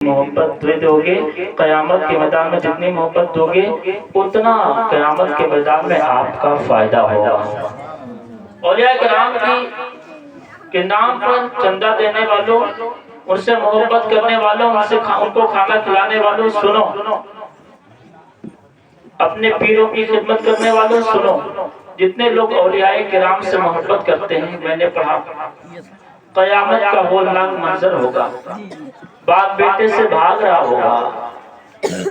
محبت دو گے قیامت کے میدان میں، جتنی محبت دو گے اتنا قیامت کے میدان میں آپ کا فائدہ ہوگا۔ اولیاء کرام کے نام پر چندہ دینے والوں، ان سے محبت کرنے والوں، ان کو کھانا کھلانے والوں سنو، اپنے پیروں کی خدمت کرنے والوں سنو، جتنے لوگ اولیاء کرام سے محبت کرتے ہیں، میں نے پڑھا قیامت کا ہولناک منظر ہوگا۔ باپ بیٹے سے بھاگ رہا ہوگا،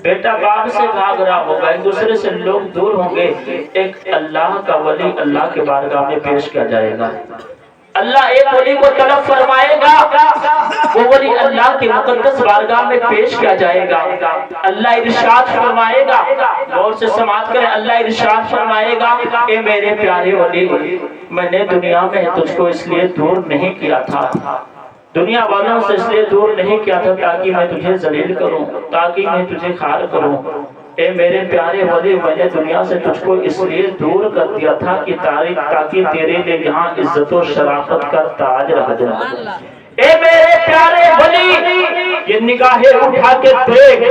بیٹا باپ سے بھاگ رہا ہوگا، ایک دوسرے سے لوگ دور ہوں گے، ایک اللہ کا ولی اللہ کے بارگاہ میں پیش کیا جائے گا۔ اللہ ایک ولی کو طلب فرمائے گا، وہ ولی اللہ کی مقدس بارگاہ میں پیش کیا جائے گا۔ اللہ ارشاد فرمائے گا، غور سے سماعت کریں، اللہ ارشاد فرمائے گا، اے میرے پیارے ولی، میں نے دنیا میں تجھ کو اس لیے دور نہیں کیا تھا، دنیا والوں سے اس لیے دور نہیں کیا تھا تاکہ میں تجھے ذلیل کروں، تاکہ میں تجھے خار کروں۔ اے میرے پیارے ولی، میں نے دنیا سے تجھ کو اس لیے دور کر دیا تھا کہ تاکہ تیرے لیے یہاں عزت و شرافت کا تاج رکھ دوں۔ اے میرے پیارے ولی، یہ نگاہیں اٹھا کے دیکھ،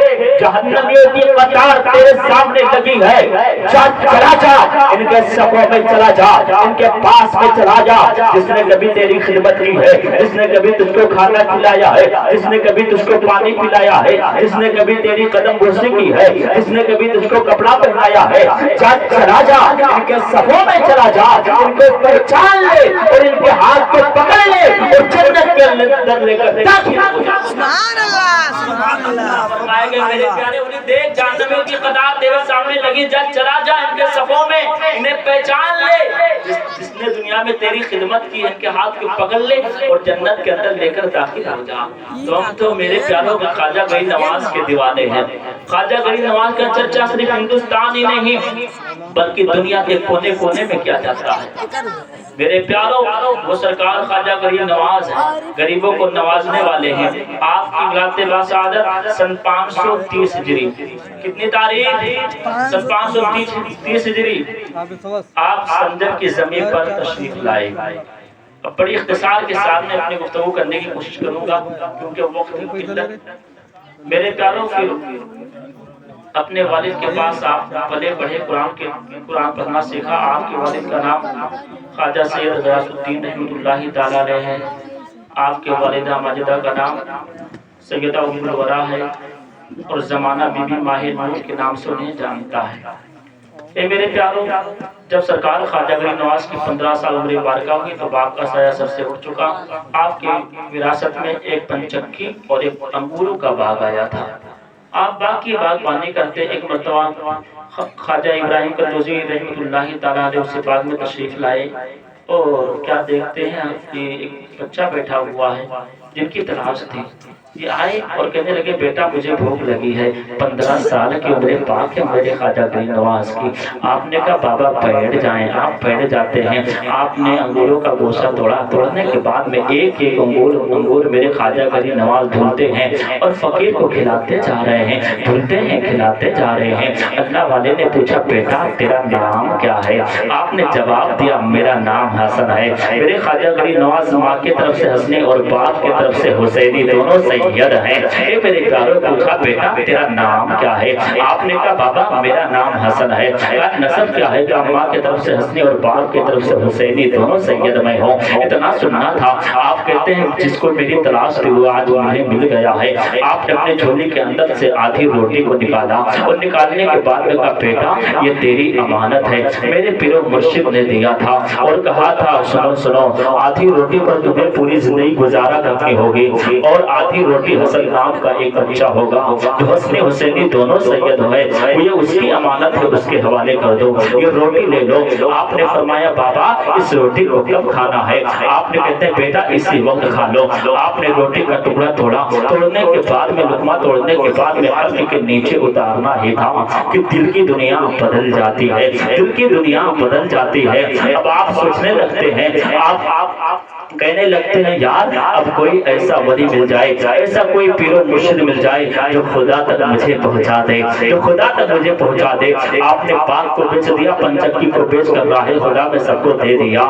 جہنمیوں کی قطار تیرے سامنے لگی ہے، چلا جا ان کے صفوں میں، چلا جا ان کے پاس میں، چلا جا جس نے کبھی تیری خدمت کی ہے، جس نے کبھی تجھ کو کھانا کھلایا ہے، جس نے کبھی تجھ کو پانی پلایا ہے، جس نے کبھی تیری قدم بوسی کی ہے، جس نے کبھی تجھ کو کپڑا پہنایا ہے، چلا جا ان کے صفوں میں، چلا جا ان کو پہچان لے اور ان کے ہاتھ کو پکڑ لے اور جنت کے اندر لے کر داخل ہو جا۔ سبحان اللہ، سبحان اللہ۔ فرمائے گا میرے پیارے ولی، دیکھ جہنمیوں کی قطار تیرے سامنے لگی، چلا جا ان کے صفوں میں، انہیں پہچان لے، جس نے دنیا میں تیری خدمت کی، ان کے ہاتھ کو پکڑ لے اور جنت کے اندر لے کر داخل ہو جا۔ تو ہم تو میرے پیاروں کا خواجہ غریب نواز کے دیوانے ہیں۔ خواجہ غریب نواز کا چرچا صرف ہندوستان ہی نہیں بلکہ دنیا کے کونے کونے میں کیا جاتا ہے۔ میرے پیاروں، وہ سرکار خواجہ غریب نواز ہیں، غریبوں کو نوازنے والے ہیں۔ آپ کی ولادت باسعادت سن 530 ہجری، کتنی تاریخ؟ سن 530 ہجری آپ سنجر کی زمین پر تشریف لائے۔ اب بڑی اختصار کے ساتھ میں اپنی گفتگو کرنے کی کوشش کروں گا کیونکہ وقت کی قلت۔ میرے پیاروں، پھر اپنے والد کے پاس آپ پلے بڑھے، قرآن پڑھنا سیکھا۔ آپ کے والد کا نام خواجہ سید غیاث الدین رحمۃ اللہ تعالیٰ علیہ ہے۔ آپ کے والدہ ماجدہ کا نام سیدہ ام الورا ہے اور زمانہ بی بی ماہر نور کے نام سے انہیں جانتا ہے۔ اے میرے پیاروں، جب سرکار خواجہ غریب نواز کی 15 سال عمر مبارکہ ہوئی تو باپ کا سایہ سر سے اٹھ چکا۔ آپ کی وراثت میں ایک پنچکی اور ایک انگوروں کا باغ آیا تھا۔ آپ باغ کی باغبانی کرتے، ایک مرتبہ خواجہ ابراہیم قدوسی رحمۃ اللہ تعالیٰ علیہ اس باغ میں تشریف لائے اور کیا دیکھتے ہیں کہ ایک بچہ بیٹھا ہوا ہے جن کی تلاش تھی۔ یہ آئے اور کہنے لگے، بیٹا مجھے بھوک لگی ہے، 15 سال کی عمر پاک ہے میرے خواجہ غریب نواز کی۔ آپ نے کہا بابا بیٹھ جائیں۔ آپ بیٹھ جاتے ہیں۔ آپ نے انگوروں کا گوشہ توڑا، توڑنے کے بعد میں ایک ایک انگور میرے خواجہ غریب نواز دھلتے ہیں اور فقیر کو کھلاتے جا رہے ہیں، دھلتے ہیں، کھلاتے جا رہے ہیں۔ اللہ والے نے پوچھا، بیٹا تیرا نام کیا ہے؟ آپ نے جواب دیا، میرا نام حسن ہے۔ میرے خواجہ غریب نواز ماں کی طرف سے حسنی اور باپ کی طرف سے حسینی، دونوں سید ہیں۔ اے میرے پیاروں، پوچھا بیٹا تیرا نام کیا ہے؟ آپ نے کہا بابا میرا نام حسن ہے۔ نسب کیا ہے؟ کہ ماں کی طرف سے حسنی اور باپ کی طرف سے حسینی، دونوں سید میں ہوں۔ اتنا سننا تھا۔ آپ کہتے ہیں جس کو میری تلاش تھی وہ آج مجھے مل گیا ہے۔ آپ نے اپنے جھولی کے اندر سے آدھی روٹی کو نکالا اور نکالنے کے بعد میں کہا، بیٹا یہ تیری امانت ہے، میرے پیر و مرشد نے دیا تھا اور کہا تھا سنو سنو، آدھی روٹی پر تمہیں پوری زندگی گزارا کرنی ہوگی اور آدھی روٹی حسن نام کا ایک بچہ ہوگا جو حسن حسینی دونوں سید ہوئے، یہ اس کی امانت ہے، اس کے حوالے کر دو، یہ روٹی لے لو۔ آپ نے فرمایا بابا اس روٹی کو کب کھانا ہے؟ آپ نے کہتے ہیں بیٹا اسی وقت کھا لو۔ آپ نے روٹی کا ٹکڑا توڑا، توڑنے کے بعد میں لقمہ توڑنے کے بعد میں قلب کے نیچے اتارنا ہی تھا کہ دل کی دنیا بدل جاتی ہے، دل کی دنیا بدل جاتی ہے۔ اب آپ سوچنے لگتے ہیں، آپ کہنے لگتے ہیں یار اب کوئی ایسا ولی مل جائے, ایسا کوئی پیر و مرشد مل جائے جو خدا تک مجھے پہنچا دے, جو خدا تک مجھے پہنچا دے. آپ نے پاک کو بیچ دیا, پنچکی کو بیچ کر راہ خدا میں سب کو دے دیا,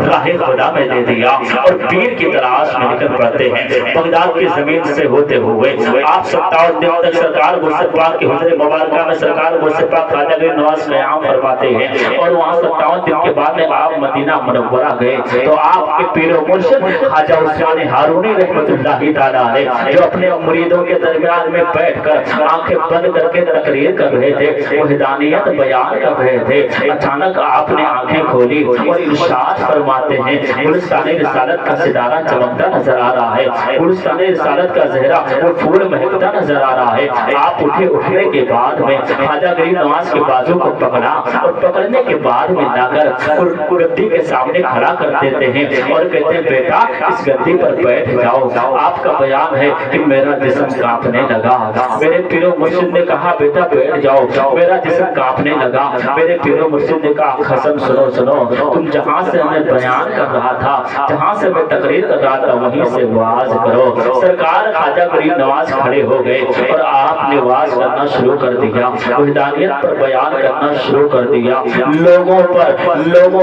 راہ خدا میں دے دیا, اور پیر کی تلاش میں نکل پڑتے ہیں. بغداد کی زمین سے ہوتے ہوئے آپ 57 دن تک سرکار مرشد پاک کے حضور مبارکہ میں سرکار مرشد پاک خواجہ گریب نواز قیام فرماتے ہیں, اور وہاں 57 دن کے بعد میں آپ مدینہ منورہ گئے تو آپ کے پیر و مرشد خواجہ عثمان ہارونی رحمت اللہ تعالیٰ علیہ, جو اپنے مریدوں کے درمیان میں بیٹھ کر آنکھیں بند کر کے تقریر کر رہے تھے, وحدانیت بیان کر رہے تھے, اچانک آپ نے آنکھیں کھولی اور ارشاد فرماتے ہیں گلستان رسالت کا ستارہ چمکتا نظر آ رہا ہے, گلستان رسالت کا زہرہ وہ پھول مہکتا نظر آ رہا ہے. آپ اٹھنے کے بعد میں خواجہ گریب نواز کے بازو کو پکڑا, اور پکڑنے کے بعد میں لا کر گدی کے سامنے کھڑا کر دیتے ہیں اور کہتے ہیں بیٹا اس گدی پر بیٹھ جاؤ. آپ کا بیان ہے کہ میرا جسم کانپنے لگا. میرے پیر و مرشد نے کہا بیٹا بیٹھ جاؤ, میرا جسم کانپنے لگا. میرے پیر و مرشد نے کہا قسم سنو سنو, تم جہاں سے ہمیں بیان کر رہا تھا, جہاں سے میں تقریر کر رہا تھا وہیں سے واز کرو. سرکار خواجہ گریب نواز کھڑے ہو گئے اور آپ نے واز کرنا شروع کر دیا, وحدانیت پر بیان کرنا شروع کر دیا. لوگوں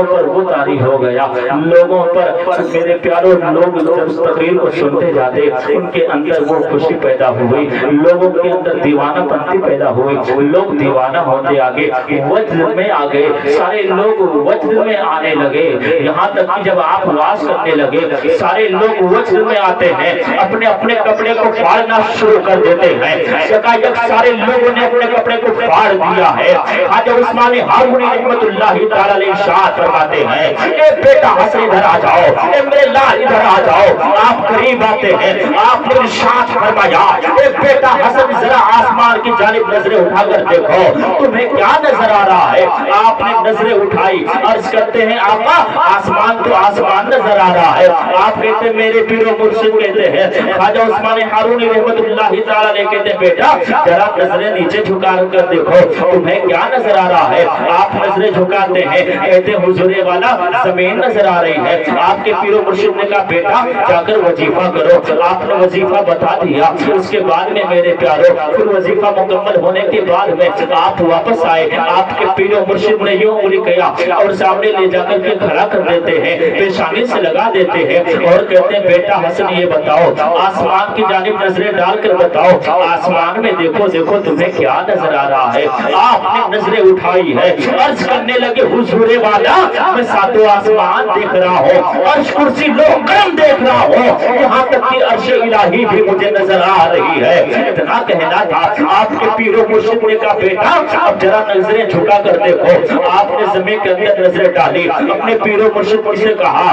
پر وہ طاری ہو گیا, لوگوں پر میرے پیاروں لوگ تقریر کو سنتے جاتے, ان کے اندر وہ خوشی پیدا ہوئی, لوگوں کے اندر دیوانہ پنتی پیدا ہوئی, لوگ دیوانہ ہوتے آگے, وجد میں آ گئے, سارے لوگ وجد میں آنے لگے. یہاں تک کہ جب آپ واز کرنے لگے سارے لوگ وجد میں آتے ہیں, اپنے اپنے کپڑے کو پھاڑنا شروع کر دیتے ہیں. یکایک سارے لوگوں نے اپنے کپڑے کو پھاڑ دیا ہے. خواجہ عثمان ہارونی رحمت اللہ تعالی علیہ ارشاد فرماتے ہیں اے بیٹا حسن ادھر آ جاؤ, اے میرے لال ادھر آ جاؤ. آپ قریب آتے ہیں, آپ نے ارشاد فرمایا اے بیٹا حسن ذرا آسمان کی جانب نظریں اٹھا کر دیکھو تمہیں کیا نظر آ رہا ہے. آپ نے نظریں اٹھائی, عرض کرتے ہیں آقا آسمان تو آسمان نظر آ رہا ہے. آپ کہتے ہیں میرے پیر و مرشد کہتے ہیں خواجہ عثمان ہارونی رحمت اللہ تعالی علیہ کہتے ہیں بیٹا ذرا نظریں نیچے جھکا کر دیکھو تمہیں کیا نظر آ رہا ہے. آپ نظریں جھکاتے ہیں, کہتے ہیں حضور والا زمین نظر آ رہی ہے. آپ کے پیر و مرشد نے کہا بیٹا جا کر وظیفہ کرو. آپ نے وظیفہ بتا دیا. اس کے بعد میں میرے پیاروں پھر وظیفہ مکمل ہونے کے بعد میں آپ واپس آئے. آپ کے پیر و مرشد نے یوں انگلی کیا اور سامنے لے جا کر کے کھڑا کر دیتے ہیں, پیشانی سے لگا دیتے ہیں اور کہتے ہیں بیٹا حسن یہ بتاؤ آسمان کی جانب نظریں ڈال کر بتاؤ آسمان میں دیکھو دیکھو تمہیں کیا نظر آ رہا ہے. آپ نے نظریں اٹھائی ہے, عرض کرنے لگے حضور والا میں ساتوں آسمان دیکھ رہا ہوں, عرش کرسی لوہ قلم دیکھ رہا ہوں, یہاں تک کہ عرش الہی بھی مجھے نظر آ رہی ہے. اتنا کہنا تھا. آپ کے پیر و مرشد نے کہا بیٹا اب ذرا نظریں جھکا کر دیکھو. آپ نے زمین کے اندر نظریں ڈالی, اپنے پیر و مرشد سے کہا,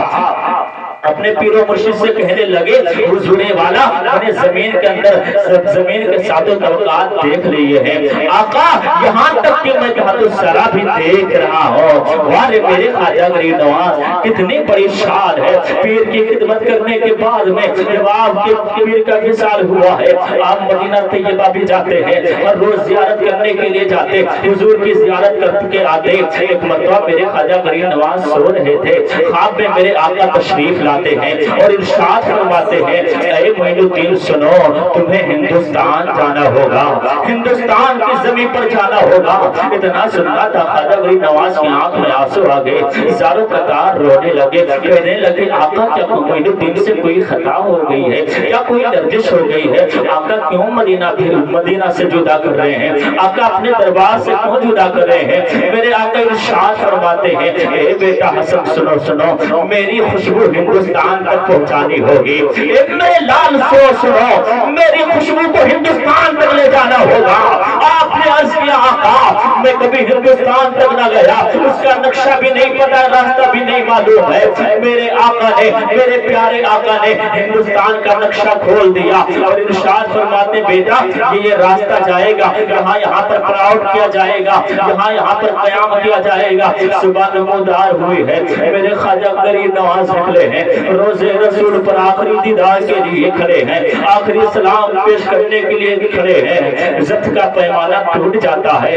اپنے پیر و مرشد سے کہنے لگے حضور والا میں نے زمین کے اندر زمین کے ساتوں طبقات دیکھ لیے ہیں آقا, یہاں تک کہ میں جہت السرا بھی دیکھ رہا ہوں. وارے میرے خواجہ گریب نواز کتنی بڑی شان ہے. پیر کی خدمت کرنے کے بعد میں جب آپ کے پیر کا وصال ہوا ہے آپ مدینہ طیبہ بھی جاتے ہیں اور روز زیارت کرنے کے لیے جاتے, حضور کی زیارت کر کے آتے. ایک مرتبہ میرے خواجہ گریب نواز سو رہے تھے, خواب میں میرے آقا تشریف لاتے ہیں اور ارشاد فرماتے ہیں اے معین الدین سنو تمہیں ہندوستان جانا ہوگا, ہندوستان کی زمین پر جانا ہوگا. اتنا سننا تھا خواجہ گریب نواز کی آنکھ میں آنسو آ گئے, زاروں قطار رونے لگے, کہنے لگے آقا کیا معین الدین سے کوئی خطا ہو گئی ہے, کیا کوئی لرزش ہو گئی ہے, آقا کیوں مدینہ سے جدا کر رہے ہیں, آقا اپنے دربار سے کیوں جدا کر رہے ہیں. میرے آقا ارشاد فرماتے ہیں اے بیٹا حسن سنو سنو میری خوشبو ہندوستان تک پہنچانی ہوگی. میرے لال سنو میری خوشبو کو ہندوستان تک لے جانا ہوگا. آپ نے عرض کیا آقا میں کبھی ہندوستان تک نہ گیا, اس کا نقشہ بھی نہیں پتا, راستہ بھی نہیں معلوم ہے. میرے آقا نے میرے پیارے آقا نے ہندوستان کا نقشہ کھول دیا اور ارشاد فرماتے بیٹا یہ راستہ جائے گا, یہاں پر پراؤڈ کیا جائے گا, یہاں پر قیام کیا جائے گا. صبح نمودار ہوئی ہے, میرے خواجہ گریب نواز نکلے ہیں, روزے رسول پر آخری دیدار کے لیے کھڑے ہیں, آخری سلام پیش کرنے کے لیے کھڑے ہیں. عزت کا پیمانہ ٹوٹ جاتا ہے,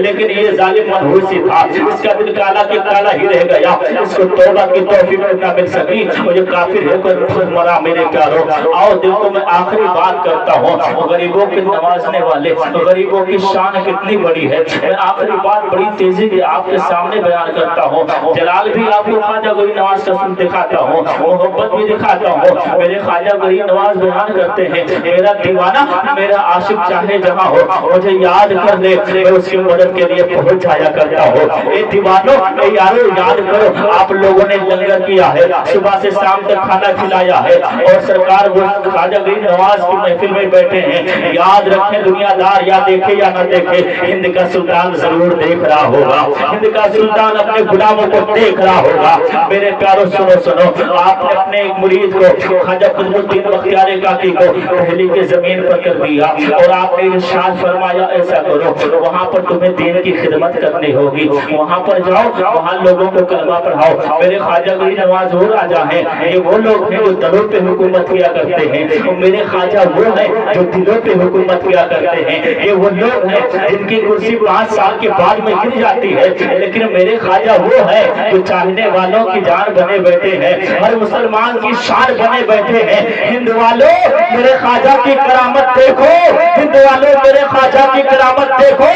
لیکن یہ ظالم منحوسی تھا، اس کا دل کالا کہ کالا ہی رہ گیا، اس کو توبہ کی توفیق نہ مل سکی، مجھے کافر ہو کر خود مرا میرے پیاروں۔ آؤ دیکھو میں آخری بات کرتا ہوں، غریبوں کے نوازنے والے، غریبوں کی شان کتنی بڑی ہے، میں آخری بات بڑی تیزی سے آپ کے سامنے بیان کرتا ہوں۔ جلال بھی آپ کو خواجہ غریب نواز کا سن دکھاتا ہوں، محبت بھی دکھاتا ہوں۔ میرے خواجہ غریب نواز بیان کرتے ہیں، میرا دیوانہ میرا عاشق چاہے جہاں ہو مجھے یاد کر لے، میں اس کی مدد کے لیے پہنچ جایا کرتا ہوں۔ اے دیوانوں اے یارو یاد کرو، آپ لوگوں نے لنگر کیا ہے، صبح سے شام تک کھانا کھلایا ہے، اور سرکار وہ خواجہ غریب نواز کی محفل میں بیٹھے ہیں۔ یاد رکھیں دنیا دار یا دیکھے یا نہ دیکھے، ہند کا سلطان ضرور دیکھ رہا ہوگا، ہند کا سلطان اپنے غلاموں کو دیکھ رہا ہوگا۔ میرے پیاروں سنو سنو، آپ نے اپنے ایک مرید کو خواجہ قطب الدین بختیار کاکی کو دہلی کے زمین پر کر دیا، اور آپ نے ارشاد فرمایا ایسا کرو، وہاں پر تمہیں دین کی خدمت کرنی ہوگی، وہاں پر جاؤ، وہاں لوگوں کو کلمہ پڑھاؤ۔ میرے خواجہ غریب نواز وہ راجا ہیں، یہ وہ لوگ ہیں جو دلوں پہ حکومت کیا کرتے ہیں، اور میرے خواجہ وہ ہیں جو دلوں پہ حکومت کیا کرتے ہیں۔ یہ وہ لوگ ہیں جن کی کرسی 5 سال کے بعد میں گر جاتی ہے، لیکن میرے خواجہ وہ ہے جو چاہنے والوں کی جان بنے بیٹھے ہیں، ہر مسلمان کی شان بنے بیٹھے ہیں۔ ہند والوں میرے خواجہ کی کرامت دیکھو، ہند والوں میرے خواجہ کی کرامت دیکھو،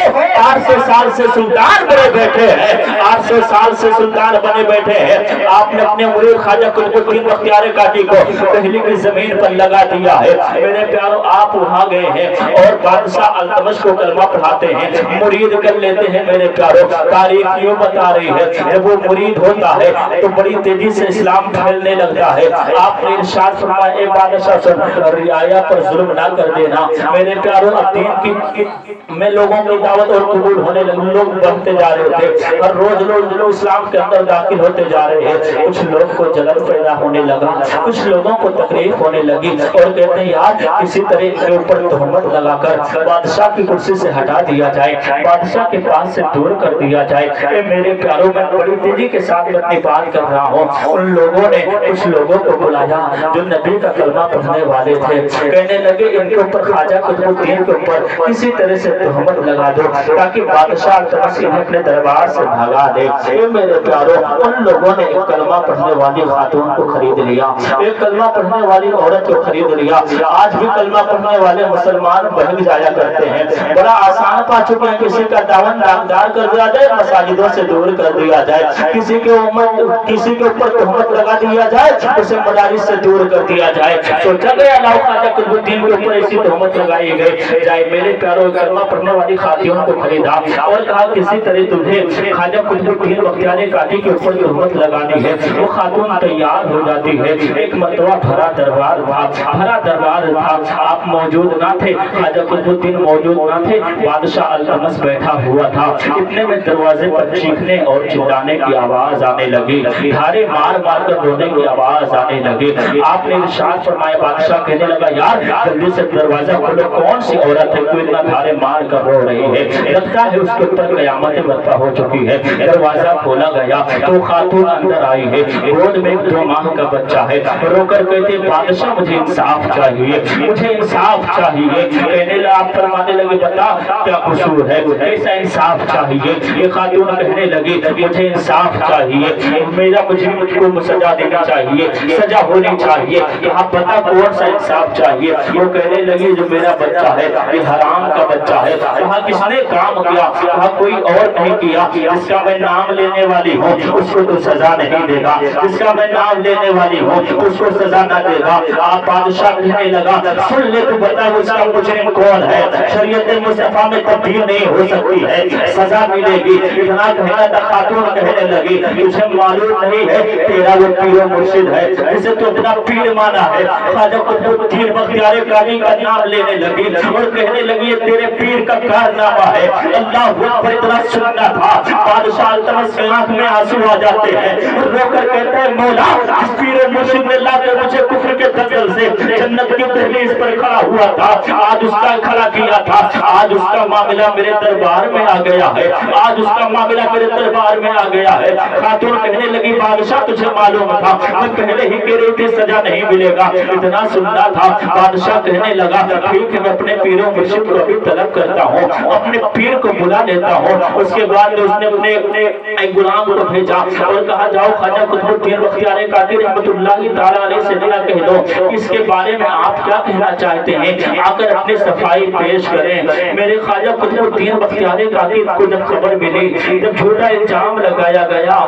800 سال سے سلطان بنے بیٹھے ہیں، 800 سال سے سلطان بنے بیٹھے ہیں۔ آپ نے اپنے مرید خواجہ قطب الدین بختیار کاکی کو دہلی کی زمین پر لگا دیا ہے۔ میرے پیاروں آپ وہاں گئے ہیں اور بادشاہ التمش کو کلمہ پڑھاتے ہیں، مرید کر لیتے ہیں۔ میرے پیاروں تاریخ یوں بتا رہی ہے، جب وہ مرید ہوتا ہے تو بڑی تیزی سے اسلام پھیلنے لگتا ہے۔ آپ نے ارشاد فرمایا اے بادشاہ سن، رعایا پر ظلم نہ کر دینا۔ میرے پیاروں اب دین کی میں لوگوں کی دعوت اور قبول ہونے لگے، لوگ بڑھتے جا رہے تھے، ہر روز لوگ اسلام کے اندر داخل ہوتے جا رہے ہیں۔ کچھ لوگ کو جلن پیدا ہونے لگا، کچھ لوگوں کو تکلیف ہونے لگی، اور کہتے ہیں یار کسی طرح کے اوپر تہمت لگا کر بادشاہ کی کرسی سے ہٹا دیا جائے، بادشاہ کے پاس سے دور کر دیا جائے۔ اے میرے پیاروں میں بڑی تیزی کے ساتھ میں اپنی بات کر رہا ہوں۔ ان لوگوں نے کچھ لوگوں کو بلایا جو نبی کا کلمہ پڑھنے والے تھے، کہنے لگے ان کے اوپر خواجہ قطب الدین کے اوپر کسی طرح سے تہمت لگا دو تاکہ بادشاہ التمش انہیں اپنے دربار سے بھگا دے۔ اے میرے پیاروں ان لوگوں نے ایک کلمہ پڑھنے والی خاتون کو خرید لیا، ایک کلمہ پڑھنے والی عورت کو خرید لیا۔ آج بھی کلمہ پڑھنے والے مسلمان بہک جایا کرتے ہیں، بڑا آسان پا چکے ہیں، کسی کا دامن داغدار کر دیا جائے، مساجدوں سے دور کر دیا جائے، کسی کے اوپر تہمت لگا دیا جائے، اسے مدارس سے دور کر دیا جائے۔ سوچا گیا اللہ خواجہ قطب الدین کے اوپر ایسی تہمت لگائی گئی جائے۔ میرے پیاروں کلمہ پڑھنے والی خاتون کو خریدا اور کہا کسی طرح تمہیں خواجہ قطب الدین بختیار کاکی کے اوپر تہمت لگانی ہے۔ وہ خاتون تیار ہو جاتی ہے۔ ایک مرتبہ بھرا دربار تھا، آپ موجود نہ تھے، خواجہ قطب الدین موجود نہ تھے، بادشاہ التمش بیٹھا ہوا تھا۔ اتنے میں دروازے پر چیخنے اور چلانے کی آواز آنے لگی، دھارے مار مار کر رونے کی آواز آنے لگی۔ آپ نے ارشاد فرمایا، بادشاہ کہنے لگا یار جلدی سے دروازہ کھولو، کون سی عورت ہے کوئی اتنا دھارے مار کر رو رہی ہے، لگتا ہے اس کے اوپر قیامت برپا ہو چکی ہے۔ دروازہ کھولا گیا تو خاتون اندر آئی ہے، گود میں 2 ماہ کا بچہ ہے، رو کر کہتے بادشاہ مجھے انصاف چاہیے، مجھے انصاف چاہیے۔ کہنے لگا آپ فرمانے لگے بتا کیا قصور ہے، کیسا انصاف چاہیے؟ یہ خاتون کہنے لگی مجھے انصاف چاہیے، میرا مجھ کو سزا دینی چاہیے، سزا ہونی چاہیے، آپ بتا کون سا انصاف چاہیے؟ وہ کہنے لگی جو میرا بچہ ہے یہ حرام کا بچہ ہے۔ کہا کس نے کام کیا؟ کہا کوئی اور نہیں کیا، جس کا میں نام لینے والی ہوں اس کو تو سزا نہیں دے گا، جس کا میں نام لینے والی ہوں اس کو سزا نہ دے گا۔ آپ بادشاہ کہنے لگا سن لے تو بتا اس کا مجرم کون ہے، شریعت مصطفیٰ میں تبدیل نہیں ہو سکتی ہے، سزا ملے گی۔ اتنا کہنا تھا خاتون کہنے لگی تجھے معلوم نہیں ہے تیرا وہ پیر و مرشد ہے جسے تو اپنا پیر مانا ہے؟ خواجہ قطب الدین بختیار کاکی کا نام لینے لگی اور کہنے لگی یہ تیرے پیر کا کارنامہ ہے۔ اللہ اکبر اتنا سننا تھا، بادشاہ التمش کی آنکھ میں آنسو آ جاتے ہیں، رو کر کہتے ہیں مولا اس پیر و مرشد نے لا کر مجھے کفر کے دھکل سے جنت کی دہلیز پر کھڑا ہوا تھا، آج اس کا کھڑا کیا تھا، آج اس کا معاملہ میرے دربار میں آ گیا ہے، آج اس کا معاملہ میرے دربار میں آ گیا ہے۔ خاتون کہنے لگی بادشاہ تجھے معلوم تھا میں پہلے ہی کہہ رہی تھی سزا نہیں ملے گا، اتنا سننا تھا۔ بادشاہ کہنے لگا ٹھیک ہے میں اپنے پیروں مرشد کو بھی طلب کرتا ہوں، ہوں، اپنے پیر کو بلا لیتا ہوں۔ اس کے بعد اس نے اپنے ایک غلام کو بھیجا اور کہا جاؤ خواجہ قطب الدین بختیار کاکی رحمت اللہ تعالیٰ علیہ سے ملا کہہ دو اس کے بارے میں آپ کیا کہنا چاہتے ہیں، آ کر اپنی صفائی پیش کریں۔ میرے خواجہ قطب الدین بختیار کاکی کو جب خبر ملی، جب جھوٹا الزام لگایا گیا،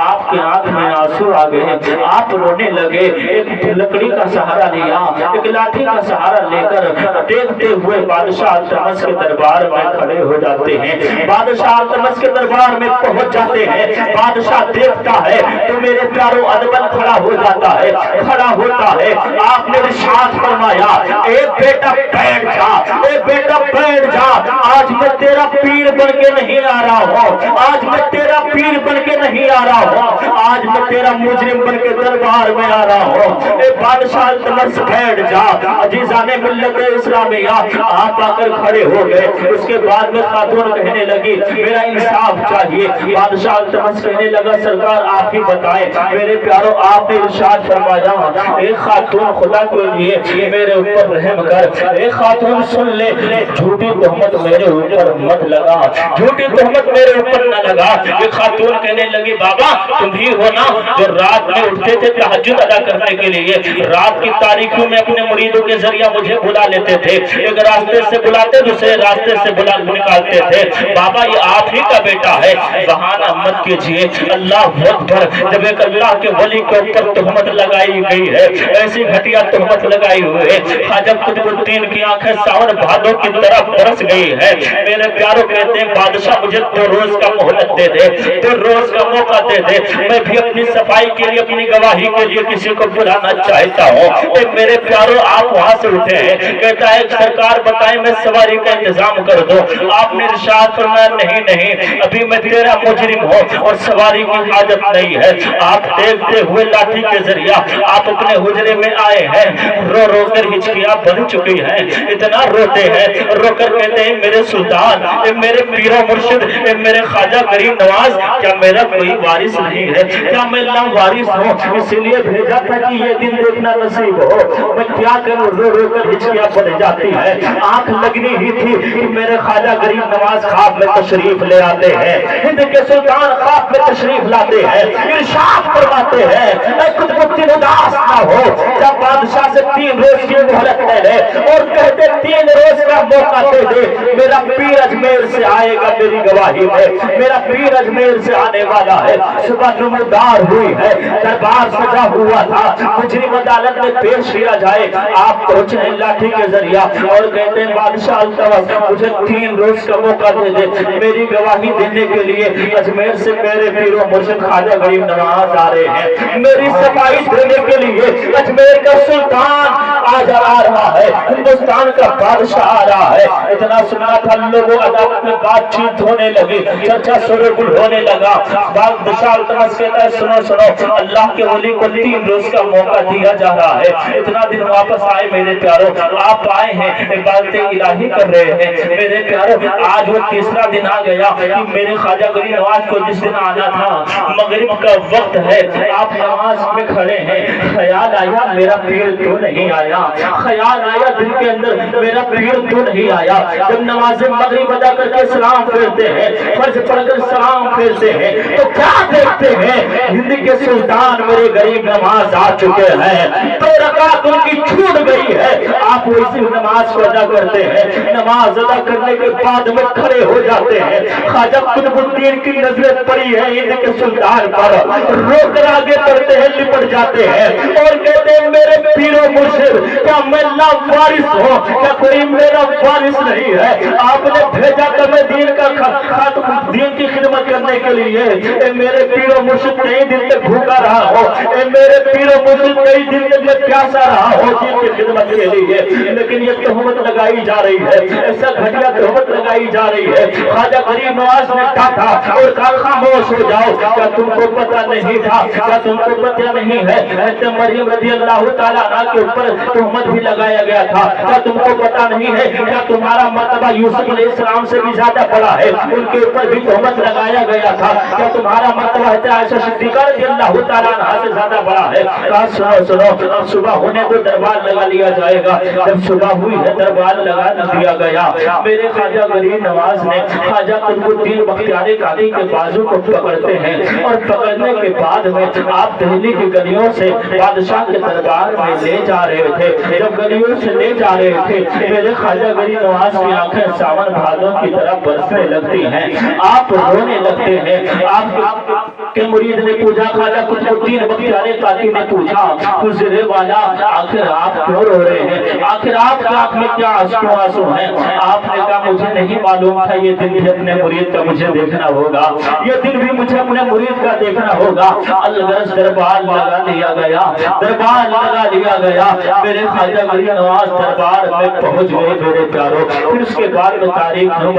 آپ کے آنکھ میں آنسو آ گئے، آپ رونے لگے، ایک لکڑی کا سہارا لیا، ایک لاٹھی کا سہارا لے کر دیکھتے ہوئے بادشاہ التمش کے دربار میں کھڑے ہو جاتے ہیں۔ بادشاہ التمش کے دربار میں پہنچ جاتے ہیں، بادشاہ دیکھتا ہے تو میرے پیاروں ادبل کھڑا ہو جاتا ہے، کھڑا ہوتا ہے۔ آپ نے ارشاد فرمایا اے بیٹا بیٹھ جا، اے بیٹا بیٹھ جا، آج میں تیرا پیر بن کے نہیں آ رہا ہوں، آج میں تیرا پیر بن کے نہیں آ رہا ہوں، آج میں تیرا مجرم بن کے دربار میں آ رہا ہوں۔ اے بادشاہ التمش بیٹھ جا۔ عزیزان ملت اسلامیہ آپ آ کر کھڑے ہو گئے۔ اس کے بعد میں خاتون کہنے لگی میرا انصاف چاہیے۔ بادشاہ التمش کہنے لگا سرکار آپ ہی بتائیں۔ میرے پیاروں آپ نے ارشاد فرمایا اے خاتون خدا کے لیے میرے اوپر رحم کر، اے خاتون سن لے، جھوٹی تہمت میرے اوپر مت لگا، جھوٹی تہمت میرے اوپر نہ لگا۔ یہ خاتون کہنے لگی بابا تم ہی ہو نا جو رات میں اٹھتے تھے تہجد ادا کرنے کے لیے، رات کی تاریکیوں میں اپنے مریدوں کے ذریعہ مجھے بلا لیتے تھے، ایک راستے سے بلاتے دوسرے راستے سے بلا نکالتے تھے۔ بابا یہ آپ ہی کا بیٹا ہے، بہانہ مت کیجیے۔ اللہ اکبر۔ جب ایک اللہ کے ولی کے اوپر تہمت لگائی گئی ہے، ایسی گھٹیا تہمت لگائی ہوئی ہے، خواجہ قطب الدین کی آنکھیں ساون بھادوں کی طرف برس گئی ہے۔ میرے پیاروں کہتے ہیں بادشاہ مجھے 2 روز کا مہلت دے دے، 2 روز کا موقع دے دے، میں بھی اپنی صفائی کے لیے اپنی گواہی کے لیے کسی کو بلانا چاہتا ہوں۔ اے میرے پیاروں آپ وہاں سے اٹھے ہیں، کہتا ہے سرکار بتائیں میں سواری کا انتظام کر دو۔ آپ نے ارشاد فرمایا نہیں نہیں ابھی میں تیرا مجرم ہوں اور سواری کی حاجت نہیں ہے۔ آپ دیکھتے ہوئے لاٹھی کے ذریعہ آپ اپنے حجرے میں آئے ہیں، رو رو کر ہچکیاں بن چکی ہیں، اتنا روتے ہیں، رو کر کہتے ہیں میرے سلطان، اے میرے پیر و مرشد، اے میرے خواجہ غریب نواز، کیا میرا کوئی وارث نہیں ہے، کیا میں لاوارث ہوں، اس لیے بھیجا تھا کہ یہ دن دیکھنا نصیب ہو، میں کیا کروں، رو رو کر ہچکیاں بن جاتی ہے۔ آنکھ لگنی ہی تھی کہ میرے خواجہ غریب نواز خواب میں تشریف لے آتے ہیں، ہند کے سلطان خواب میں تشریف لاتے ہیں، ارشاد فرماتے ہیں اے قطب الدین اداس نہ ہو، جب بادشاہ سے 3 روز کی مہلت لے لے اور کہتے 3 روز کا موقع دے دے، میرا پیر اجمیر سے آئے گا میری گواہی میں، میرا پیر اجمیر سے آنے والا ہے۔ صبح نمودار ہوئی ہے، دربار سجا ہوا تھا، مجرم عدالت میں پیش کیا جائے، آپ پہنچے لاٹھی کے ذریعہ اور کہتے ہیں بادشاہ التمش مجھے 3 روز کا موقع دے دے، میری گواہی دینے کے لیے اجمیر سے میرے پیر و مرشد خواجہ غریب نواز آ رہے ہیں، میری صفائی دینے کے لیے اجمیر کا سلطان آ رہا ہے، ہندوستان کا بادشاہ آ رہا ہے۔ اتنا سنا تھا لوگوں عدالت میں بات چیت ہونے لگی، چرچا شورغل ہونے لگا۔ بادشاہ التمش کہتا ہے سنو سنو اللہ کے ولی کو 3 روز کا موقع دیا جا رہا ہے۔ اتنا دن واپس آئے میرے پیاروں، آپ آئے ہیں عبادت الہی کر رہے ہیں میرے پیاروں، آج وہ 3را دن آ گیا کہ میرے خواجہ غریب نواز کو جس دن آنا تھا مغرب کا وقت ہے، آپ نماز میں کھڑے ہیں، خیال آیا میرا پیر تو نہیں آیا، خیال آیا دل کے اندر میرا پیر تو نہیں آیا۔ جب نماز مغرب ادا کر کے سلام پھیرتے ہیں، فرض پڑھ کر سلام پھیرتے ہیں تو کیا دیکھتے ہیں ہند کے سلطان میرے غریب نواز آ چکے ہیں، 2 رکعت ان کی چھوٹ گئی ہے، آپ اسی نماز کو ادا کرتے ہیں، نماز ادا کرنے کے بعد میں کھڑے ہو جاتے ہیں، خواجہ قطب الدین کی نظریں پڑی ہے ہند کے سلطان پر، رو کر آگے بڑھتے ہیں، لپٹ جاتے ہیں اور کہتے ہیں میرے پیر و مرشد کیا میں لاوارث ہوں، کیا کوئی میرا وارث نہیں ہے، آپ نے بھیجا کہ میں دین کا خاتم دین کی خدمت کرنے کے لیے، اے میرے پیر و مرشد کئی دن تک بھوکا رہا ہو، اے میرے پیر و مرشد کئی دن تک میں پیاسا رہا ہو دین کی خدمت کے لیے، لیکن یہ تہمت لگائی جا رہی ہے، ایسا گھٹیا تہمت لگائی جا رہی ہے۔ خواجہ غریب نواز نے ڈانٹا اور کہا خاموش ہو جاؤ، کیا تم کو پتہ نہیں تھا، کیا تم کو پتہ نہیں ہے حضرت مریم رضی اللہ تعالیٰ عنہ کے اوپر تہمت بھی لگایا گیا تھا، کیا تم کو پتہ نہیں ہے، کیا تمہارا مرتبہ یوسف علیہ السلام سے بھی زیادہ بڑا ہے، ان کے اوپر بھی تہمت لگایا گیا تھا، کیا تمہارا مرتبہ حضرت عائشہ صدیقہ رضی اللہ تعالیٰ عنہا سے زیادہ بڑا ہے؟ کہا سنو سنو، اب صبح ہونے کو دربار لگا لیا جائے گا۔ جب صبح ہوئی ہے دربار لگا دیا گیا، میرے خواجہ غریب نواز نے خواجہ قطب الدین بختیار کاکی کے بازو کو پکڑتے ہیں، اور پکڑنے کے بعد میں آپ دہلی کی گلیوں سے بادشاہ کے دربار میں لے جا رہے تھے۔ جب گلیوں سے لے جا رہے تھے، میرے خواجہ غریب نواز کی آنکھیں ساون بھادوں کی طرح برسنے لگتی ہیں، آپ رونے لگتے ہیں۔ آپ کے مرید نے پوچھا، خواجہ قطب الدین بختیار کاکی نے پوچھا، گزرے والا آخر آپ کیوں رو رہے ہیں؟ آخر آپ کے آنکھ میں کیا آنسو ہیں؟ آپ نے کہا مجھے نہیں معلوم تھا، یہ دن بھی اپنے مرید کا مجھے دیکھنا ہوگا، یہ دن بھی مجھے اپنے مرید کا دیکھنا ہوگا۔ الغرض دربار لگا دیا گیا، دربار لگا دیا گیا۔ میرے خواجہ غریب نواز دربار میں پہنچ گئے میرے پیاروں۔ پھر اس کے بعد میں تاریخ نہیں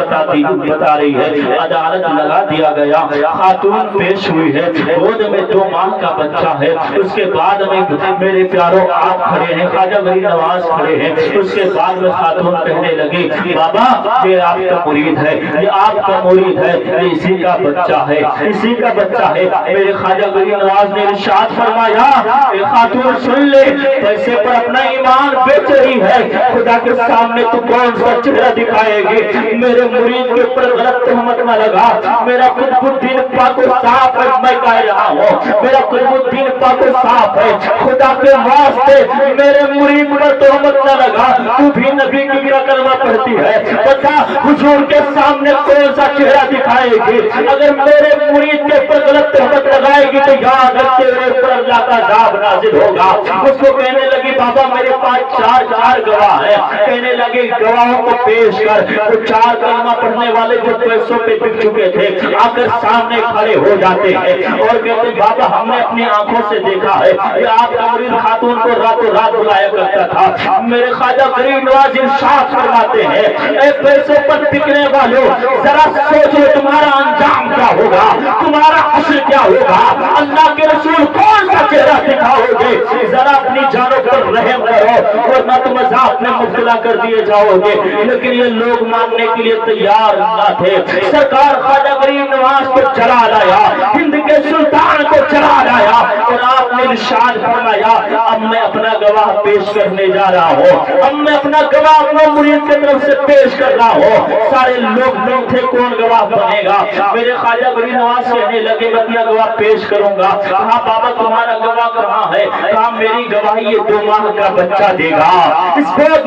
بتا رہی ہے، عدالت لگا دیا گیا، خاتون پیش ہوئی ہے، گود میں 2 ماہ کا بچہ ہے۔ اس کے بعد میں میرے پیاروں آپ کھڑے ہیں، خواجہ غریب نواز کھڑے ہیں۔ اس کے بعد میں خاتون کہنے لگی، بابا یہ آپ کا مرید ہے، یہ آپ کا مرید ہے، یہ اسی کا بچہ ہے، اسی کا بچہ ہے۔ میرے خواجہ غریب نواز نے ارشاد فرمایا، اے خاتون سن لے، پیسے پر اپنا ایمان بیچ رہی ہے، خدا کے سامنے تو کون سا چہرہ دکھائے گی؟ میرے مرید کے اوپر غلط تہمت نہ لگا، میرا قطب الدین پاک و صاف ہے، میں کہہ رہا ہوں میرا قطب الدین پاک و صاف ہے، خدا کے واسطے میرے مرید پر تہمت نہ لگا۔ تو بھی نبی کی کیا کلمہ پڑھتی ہے، بتا حضور کے سامنے کون سا چہرہ دکھائے گی؟ اگر میرے مرید کے اوپر غلط تہمت لگائے گی تو یاد رکھ تیرے اوپر اللہ کا عذاب نازل ہوگا۔ اس کو کہنے لگی، بابا میرے پاس چار گواہ ہیں۔ کہنے لگے گواہوں کو پیش کر۔ وہ 4 کلمہ پڑھنے والے جو پیسوں پہ بک چکے تھے آ کر سامنے کھڑے ہو جاتے ہیں اور کہتے ہیں، بابا ہم نے اپنی آنکھوں سے دیکھا ہے، یہ آپ کا مرید خاتون کو راتوں رات بلایا کرتا تھا۔ میرے خواجہ غریب نواز ارشاد فرماتے ہیں، اے پیسوں پر بکنے والوں، ذرا سوچو تمہارا انجام کیا ہوگا، تمہارا حشر کیا ہوگا، اللہ کے رسول کون سا چہرہ دکھاؤ گے؟ ذرا اپنی جانوں پر رحم کرو ورنہ تم عذاب میں مبتلا کر دیے جاؤ گے۔ لیکن یہ لوگ ماننے کے لیے تیار نہ تھے۔ سرکار خواجہ غریب نواز کو چلا لایا، ہند کے سلطان کو چلا لایا، اور آپ نے ارشاد فرمایا، اب میں اپنا گواہ پیش کرنے جا رہا ہوں، اب میں اپنا گواہ اپنے مرید کی طرف سے پیش کر رہا ہوں۔ سارے لوگ نہیں تھے، کون گواہ بنے گا؟ میرے خواجہ غریب نواز کہنے لگے، میں اپنا گواہ پیش کروں گا۔ کہا بابا تمہارا گواہ کہاں ہے؟ کہا میری گواہی یہ 2 ماہ کا بچہ دے گا، اس گود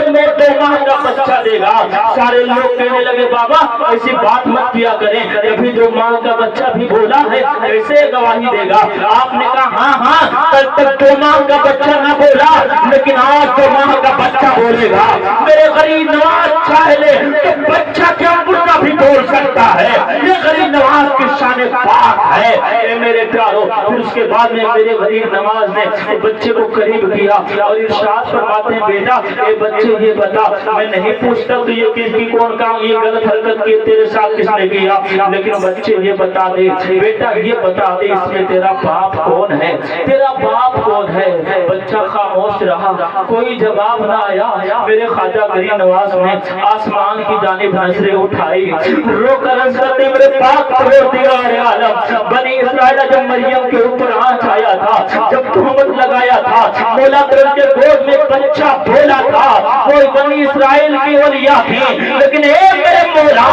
میں 2 ماہ کا بچہ دے گا۔ سارے لوگ کہنے لگے، بابا ایسی بات مت کیا کریں، ابھی 2 ماہ کا بچہ بھی بولا ہے، ایسے گواہی دے گا؟ آپ نے کہا ہاں کل تک 2 ماہ کا بچہ نہ بولا، لیکن آج 2 ماہ کا بچہ بولے گا۔ میرے غریب نواز چاہ لے کہ بچہ کیا مردہ بھی بول سکتا ہے، یہ غریب نواز کی شان پاک ہے۔ اے میرے پیارو، پھر اس کے بعد میں میرے غریب نواز نے بچے کو قریب کیا اور ارشاد فرماتے ہیں، بیٹا اے بچے یہ بتا، میں نہیں پوچھتا تو یہ کس کی کون کام یہ غلط حرکت کی تیرے ساتھ کس نے کیا، لیکن بچے یہ بتا دے، بیٹا یہ بتا دے اس میں تیرا باپ کون ہے، تیرا باپ کون ہے؟ بچہ خاموش رہا، کوئی جواب نہ آیا۔ میرے خواجہ غریب نواز نے آسمان کی جانب نظریں اٹھائی، رو کر عرض کرتے، میرے پاک پروردگار عالم، بنی اسرائیل جب مریم کے اوپر آنچ آیا تھا، جب تہمت لگایا تھا، مولا کرم کے گود میں بچہ بولا تھا، وہ بنی اسرائیل کی اولیاء تھی، لیکن اے میرے مولا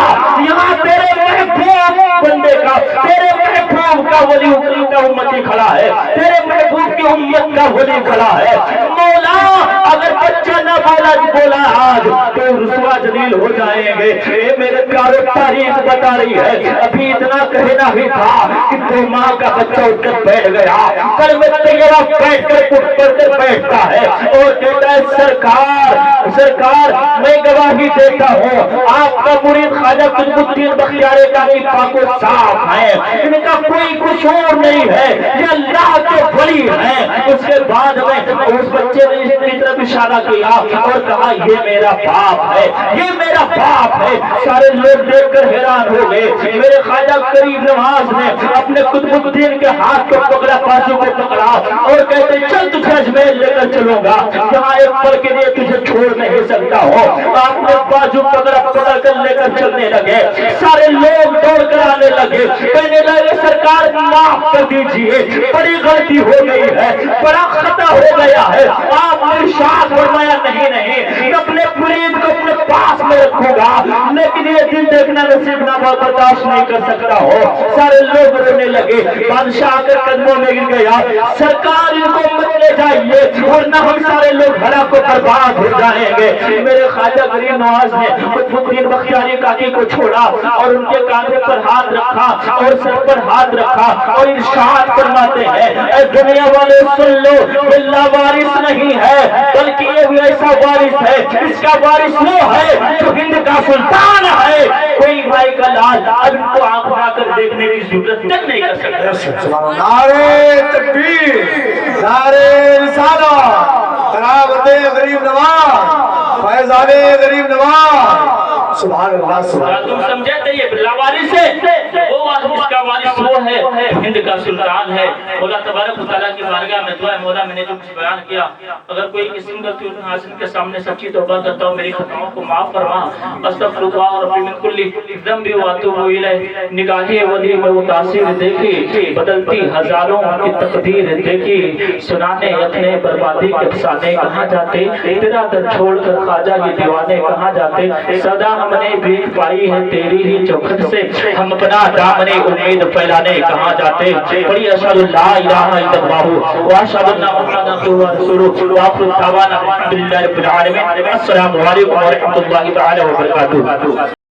یہاں تیرے محبوب بندے کا، تیرے محبوب کا ولی کا امتی کھڑا ہے، تیرے محبوب کی امت کا ولی کھڑا ہے۔ مولا اگر بچہ نہ بولا آج تو رسوا ذلیل ہو جائیں گے۔ اے میرے پیارے تاریخ بتا رہی ہے، ابھی اتنا کہنا ہی تھا کہ 2 ماہ کا بچہ اٹھ کر بیٹھ گیا، کل میں تیرا بیٹھ کر اٹھ کر بیٹھتا ہے اور کہتا ہے، سرکار میں گواہی دیتا ہوں آپ کا مرید خواجہ قطب الدین بختیار کاکی پاک و صاف ہے، ان کا کوئی قصور نہیں ولی ہے، یہ اللہ کے ولی ہیں۔ اس کے بعد میں اس بچے نے اس کی طرف اشارہ کیا اور کہا یہ میرا باپ ہے، یہ میرا باپ ہے۔ سارے لوگ دیکھ کر حیران ہو گئے۔ میرے خواجہ غریب نواز نے اپنے قطب الدین کے ہاتھ کو پکڑا، بازو کو پکڑا اور کہتے چل تجھے اجمیر لے کر چلوں گا، جہاں ایک پل کے لیے تجھے چھوڑ نہیں سکتا ہو۔ آپ نے بازو پکڑا، پکڑ کر لے کر چلنے لگے۔ سارے لوگ دوڑ کر آنے لگے، کہنے لگے سرکار معاف کر دیجیے، بڑی غلطی ہو گئی ہے، بڑا خطا ہو گیا ہے۔ آپ نے ارشاد فرمایا نہیں میں اپنے مرید کو اپنے پاس میں رکھوں گا، لیکن یہ دن دیکھنا نصیب نہ برداشت نہیں کر سکتا ہو۔ سارے لوگ رونے لگے، بادشاہ کے قدموں میں گر گیا، سرکار ان کو مت لے جائیے ورنہ ہم سارے لوگ ہلاک کو برباد ہو جائیں گے۔ میرے خواجہ غریب نواز نے قطب الدین بختیاری کاکی کو چھوڑا اور ان کے کاندھے پر ہاتھ رکھا اور سر پر ہاتھ رکھا اور ارشاد فرماتے ہیں اے دنیا والے سن لو، اللہ وارث نہیں ہے بلکہ یہ بھی ایسا وارث ہے، اس کا وارث وہ ہے جو ہند کا سلطان ہے۔ کوئی بھائی کا لال اب ان کو آنکھ اٹھا کر دیکھنے کی ضرورت تک نہیں کر سکتا۔ نعرے تکبیر، نعرے رسالت، قرابت غریب نواز، فیضان غریب نواز، سبحان اللہ سبحان اللہ۔ تم سمجھے تھے یہ لاوارث ہے، وہ جس کا وارث وہ ہے ہند کا سلطان ہے۔ مولا تبارک و تعالیٰ کی بارگاہ میں دعا ہے مولا میں نے جو کچھ بیان کیا اگر کوئی قسم کا حاصل کے سامنے سچی توبہ کرتا ہوں میری خطاؤں کو معاف فرما۔ استغفر اللہ ربی من کل ذنب واتوب الیہ۔ نگاہ ولی میں وہ تاثیر دیکھی، بدلتی ہزاروں کی تقدیر دیکھی، سنانے اپنے بربادی کے افسانے کہاں جاتے، تیرا در چھوڑ کر خواجہ یہ دیوانے کہاں جاتے۔ صدا ہم نے بھیک پائی ہے تیری ہی چوکھٹ سے، ہم اپنا دامن امید پھیلانے کہاں جاتے۔ بڑی اشہد لا الہ الا اللہ و اشہد ان محمد رسول اللہ و آخر دعوانا الحمدللہ رب العالمین۔ السلام علیکم ورحمۃ اللہ تعالی وبرکاتہ۔